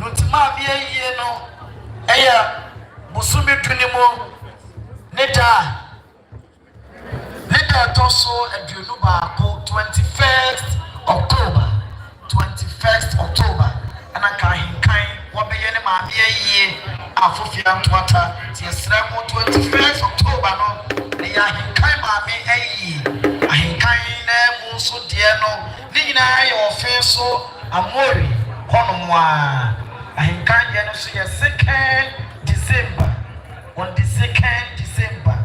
Untima be a year no. Eya, Musumi Tunimo, Neta Toso and Yunuba 21st October. 21st October. And I can't what be any man be a year Afia Ahenkan. Yes, 21st October. No, the Ahenkan Mammy a year. Ahenkan Muso Diano, Nina, your face so Amori, Honomwa. Ahenkan Yanusi, 2nd December. On the 2nd December.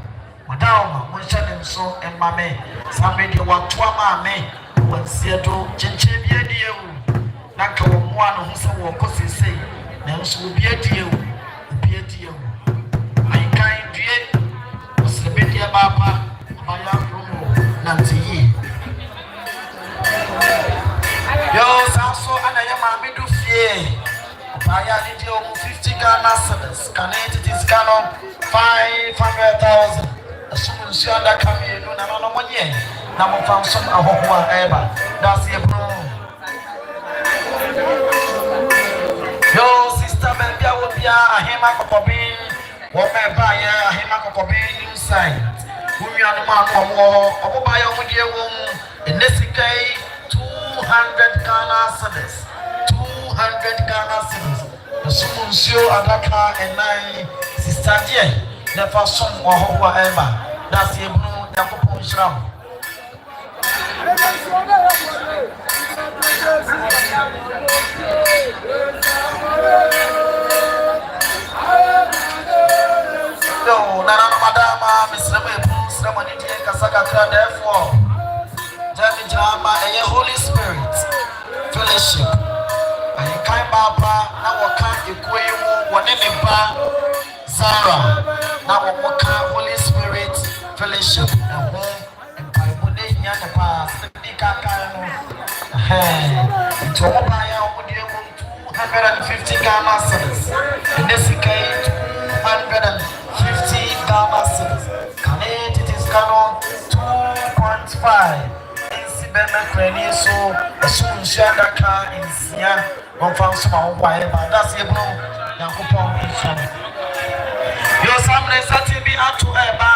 Madama, Mushanim so and Mammy. Somebody want to Mammy. When Seattle, Chinchibia deal. Naka one who saw what could say. Now so be a deal. Be a deal. I can't do it. Was the media Baba, my young Romo, Nancy. Yo, Sanso, and I am a middle fear. I had 50 Ghana cedis. Canadian is Ghana 500,000. As soon as you are coming in, no, no, 1 year. Now we found some Ahoa Eba. That's the bro. Yo, sister, baby, I will be a Hema Copobin. What may buy a Hema Copobin inside. Whom you are the man from war, or buy your dear woman in this case 200 Ghana cedis. 200 Ghana cedis. The Sumuncio Adaka and 9 sister dear. The first son or Ahoa Eba. That's the bro, the Copon Shram. No, Nana Madama, Miss Ramani, Kasaka, therefore, Jamie Jama, and your Holy Spirit, fellowship. I can't Baba, now I can't equate one in the bar, Zara, now I Holy Spirit, fellowship, and home. The past, the Kakano, to buy out 250 Ghana cedis. In this case, 250 Ghana cedis. Canadian is Canon 2.5. In Sibema Crane, so as soon as Shadaka in Sia, one found some whatever. That's a blue, Yakupon. Your family is at be out to Eba.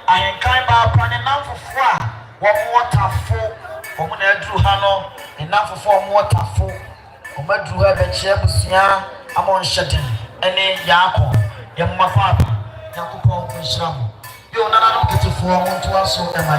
I am kind of planning now for 4. One waterfall, woman drew Hano, enough for waterfall. Oma drew her Bechebusia, among shedding, any Yako, Yamapa, Yakupon, Shram. You are not get to form to us, so am I.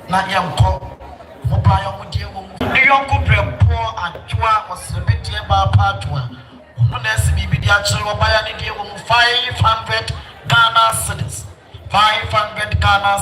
na yanko mopa yomudie wo mu ni yonko brempo atwa osebedie ba patwa ono na esi bibidi akire wo baya ne die wo mu 500 Ghana cedis 500 Ghana